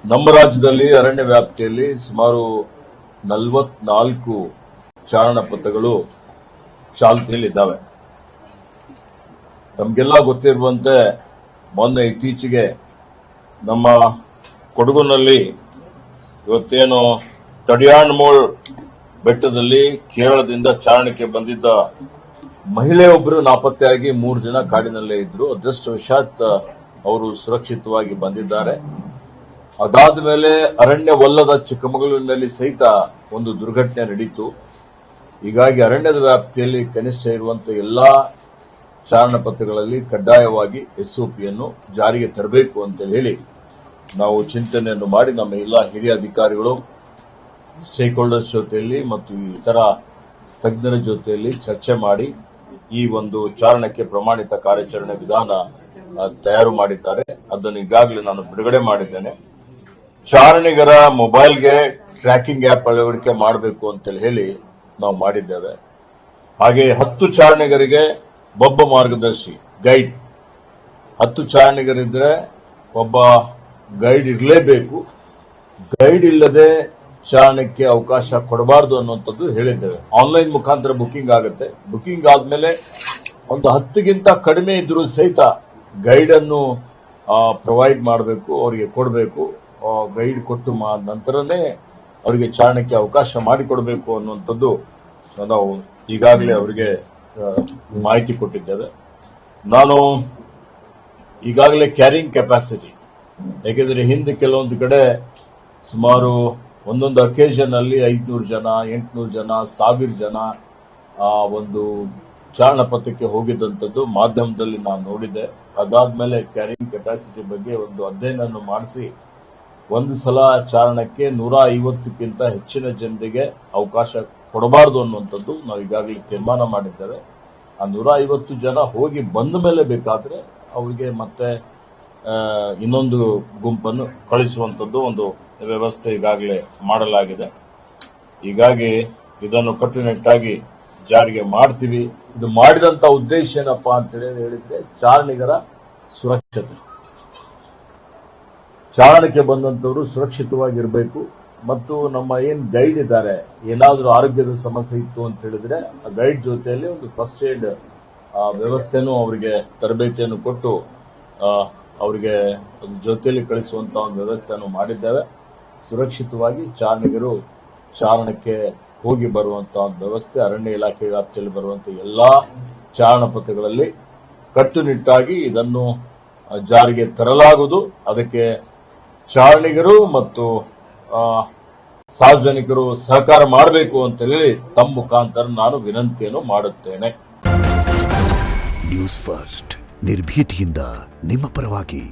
ನಮ್ಮ ರಾಜ್ಯದಲ್ಲಿ ಅರಣ್ಯ ವ್ಯಾಪ್ತಿಯಲ್ಲಿ ಸುಮಾರು 44 ಚಾರಣ ಪಥಗಳು ಚಾಲ್ತಿಯಲ್ಲಿದ್ದಾವೆ. ತಮಗೆಲ್ಲ ಗೊತ್ತಿರುವಂತೆ ಮೊನ್ನೆ ಇತ್ತೀಚೆಗೆ ನಮ್ಮ ಕೊಡಗುನಲ್ಲಿ ಇವತ್ತೇನು ತಡಿಯಾಣ್ಮೂಳ್ ಬೆಟ್ಟದಲ್ಲಿ ಕೇರಳದಿಂದ ಚಾರಣಕ್ಕೆ ಬಂದಿದ್ದ ಮಹಿಳೆಯೊಬ್ಬರು ನಾಪತ್ತೆಯಾಗಿ 3 ದಿನ ಕಾಡಿನಲ್ಲೇ ಇದ್ರು. ಅದೃಷ್ಟವಶಾತ್ ಅವರು ಸುರಕ್ಷಿತವಾಗಿ ಬಂದಿದ್ದಾರೆ. ಅದಾದ ಮೇಲೆ ಅರಣ್ಯವಲ್ಲದ ಚಿಕ್ಕಮಗಳೂರಿನಲ್ಲಿ ಸಹಿತ ಒಂದು ದುರ್ಘಟನೆ ನಡೆಯಿತು. ಹೀಗಾಗಿ ಅರಣ್ಯದ ವ್ಯಾಪ್ತಿಯಲ್ಲಿ ಕನಿಷ್ಠ ಇರುವಂತಹ ಎಲ್ಲಾ ಚಾರಣ ಪಥಗಳಲ್ಲಿ ಕಡ್ಡಾಯವಾಗಿ ಎಸ್ಒಪಿಯನ್ನು ಜಾರಿಗೆ ತರಬೇಕು ಅಂತ ಹೇಳಿ ನಾವು ಚಿಂತನೆಯನ್ನು ಮಾಡಿ ನಮ್ಮ ಎಲ್ಲ ಹಿರಿಯ ಅಧಿಕಾರಿಗಳು ಸ್ಟೇಕ್ ಹೋಲ್ಡರ್ಸ್ ಜೊತೆಯಲ್ಲಿ ಮತ್ತು ಇತರ ತಜ್ಞರ ಜೊತೆಯಲ್ಲಿ ಚರ್ಚೆ ಮಾಡಿ ಈ ಒಂದು ಚಾರಣಕ್ಕೆ ಪ್ರಮಾಣಿತ ಕಾರ್ಯಾಚರಣೆ ವಿಧಾನ ತಯಾರು ಮಾಡಿದ್ದಾರೆ. ಅದನ್ನು ಈಗಾಗಲೇ ನಾನು ಬಿಡುಗಡೆ ಮಾಡಿದ್ದೇನೆ. ಚಾರಣಿಗರ ಮೊಬೈಲ್ಗೆ ಟ್ರ್ಯಾಕಿಂಗ್ ಆಪ್ ಅಳವಡಿಕೆ ಮಾಡಬೇಕು ಅಂತ ಹೇಳಿ ನಾವು ಮಾಡಿದ್ದೇವೆ. ಹಾಗೆ 10 ಚಾರಣಿಗರಿಗೆ ಒಬ್ಬ ಮಾರ್ಗದರ್ಶಿ ಗೈಡ್, 10 ಚಾರಣಿಗರಿದ್ರೆ ಒಬ್ಬ ಗೈಡ್ ಇರಲೇಬೇಕು. ಗೈಡ್ ಇಲ್ಲದೆ ಚಾರಣಕ್ಕೆ ಅವಕಾಶ ಕೊಡಬಾರದು ಅನ್ನುವಂಥದ್ದು ಹೇಳಿದ್ದೇವೆ. ಆನ್ಲೈನ್ ಮುಖಾಂತರ ಬುಕಿಂಗ್ ಆಗುತ್ತೆ. ಬುಕಿಂಗ್ ಆದ್ಮೇಲೆ ಒಂದು 10ಗಿಂತ ಕಡಿಮೆ ಇದ್ರೂ ಸಹಿತ ಗೈಡ್ ಅನ್ನು ಪ್ರೊವೈಡ್ ಮಾಡಬೇಕು, ಅವರಿಗೆ ಕೊಡಬೇಕು. ಗೈಡ್ ಕೊಟ್ಟು ನಂತರನೇ ಅವರಿಗೆ ಚಾರಣಕ್ಕೆ ಅವಕಾಶ ಮಾಡಿಕೊಡಬೇಕು ಅನ್ನುವಂಥದ್ದು ನಾವು ಈಗಾಗಲೇ ಅವರಿಗೆ ಮಾಹಿತಿ ಕೊಟ್ಟಿದ್ದೇವೆ. ನಾನು ಈಗಾಗಲೇ ಕ್ಯಾರಿಂಗ್ ಕೆಪಾಸಿಟಿ, ಯಾಕೆಂದ್ರೆ ಹಿಂದೆ ಕೆಲವೊಂದು ಕಡೆ ಸುಮಾರು ಒಂದೊಂದು ಅಕೇಷನ್ ಅಲ್ಲಿ 500 ಜನ, 800 ಜನ, 1000 ಜನ ಒಂದು ಚಾರಣ ಪಥಕ್ಕೆ ಹೋಗಿದ್ದಂಥದ್ದು ಮಾಧ್ಯಮದಲ್ಲಿ ನಾನು ನೋಡಿದ್ದೆ. ಅದಾದ್ಮೇಲೆ ಕ್ಯಾರಿಂಗ್ ಕೆಪಾಸಿಟಿ ಬಗ್ಗೆ ಒಂದು ಅಧ್ಯಯನ ಮಾಡಿಸಿ ಒಂದು ಸಲ ಚಾರಣಕ್ಕೆ 150ಕ್ಕಿಂತ ಹೆಚ್ಚಿನ ಜನರಿಗೆ ಅವಕಾಶ ಕೊಡಬಾರದು ಅನ್ನುವಂಥದ್ದು ನಾವು ಈಗಾಗಲೇ ತೀರ್ಮಾನ ಮಾಡಿದ್ದೇವೆ. ಆ 150 ಜನ ಹೋಗಿ ಬಂದ ಮೇಲೆ ಬೇಕಾದ್ರೆ ಅವರಿಗೆ ಮತ್ತೆ ಇನ್ನೊಂದು ಗುಂಪನ್ನು ಕಳಿಸುವಂಥದ್ದು ಒಂದು ವ್ಯವಸ್ಥೆ ಈಗಾಗಲೇ ಮಾಡಲಾಗಿದೆ. ಹೀಗಾಗಿ ಇದನ್ನು ಕಟ್ಟುನಿಟ್ಟಾಗಿ ಜಾರಿಗೆ ಮಾಡ್ತೀವಿ. ಇದು ಮಾಡಿದಂತ ಉದ್ದೇಶ ಏನಪ್ಪಾ ಅಂತ ಹೇಳಿದ್ರೆ ಚಾರಣಿಗರ ಸುರಕ್ಷತೆ. ಚಾರಣಕ್ಕೆ ಬಂದಂತವರು ಸುರಕ್ಷಿತವಾಗಿರಬೇಕು ಮತ್ತು ನಮ್ಮ ಏನ್ ಗೈಡ್ ಇದ್ದಾರೆ, ಏನಾದರೂ ಆರೋಗ್ಯದ ಸಮಸ್ಯೆ ಇತ್ತು ಅಂತ ಹೇಳಿದ್ರೆ ಆ ಗೈಡ್ ಜೊತೆಯಲ್ಲಿ ಒಂದು ಫಸ್ಟ್ ಏಡ್ ವ್ಯವಸ್ಥೆನೂ ಅವರಿಗೆ ತರಬೇತಿಯನ್ನು ಕೊಟ್ಟು ಅವರಿಗೆ ಜೊತೆಯಲ್ಲಿ ಕಳಿಸುವಂತ ಒಂದು ವ್ಯವಸ್ಥೆಯನ್ನು ಮಾಡಿದ್ದೇವೆ. ಸುರಕ್ಷಿತವಾಗಿ ಚಾರಣಿಗರು ಚಾರಣಕ್ಕೆ ಹೋಗಿ ಬರುವಂತ ಒಂದು ವ್ಯವಸ್ಥೆ ಅರಣ್ಯ ಇಲಾಖೆ ವ್ಯಾಪ್ತಿಯಲ್ಲಿ ಬರುವಂತಹ ಎಲ್ಲಾ ಚಾರಣ ಪಥಗಳಲ್ಲಿ ಕಟ್ಟುನಿಟ್ಟಾಗಿ ಇದನ್ನು ಜಾರಿಗೆ ತರಲಾಗುವುದು. ಅದಕ್ಕೆ ಚಾರಣಿಗರು ಮತ್ತು ಸಾರ್ವಜನಿಕರು ಸಹಕಾರ ಮಾಡಬೇಕು ಅಂತ ಹೇಳಿ ತಮ್ಮ ಮುಖಾಂತರ ನಾನು ವಿನಂತಿಯನ್ನು ಮಾಡುತ್ತೇನೆ. ನ್ಯೂಸ್ ಫಸ್ಟ್, ನಿರ್ಭೀತಿಯಿಂದ ನಿಮ್ಮ ಪರವಾಗಿ.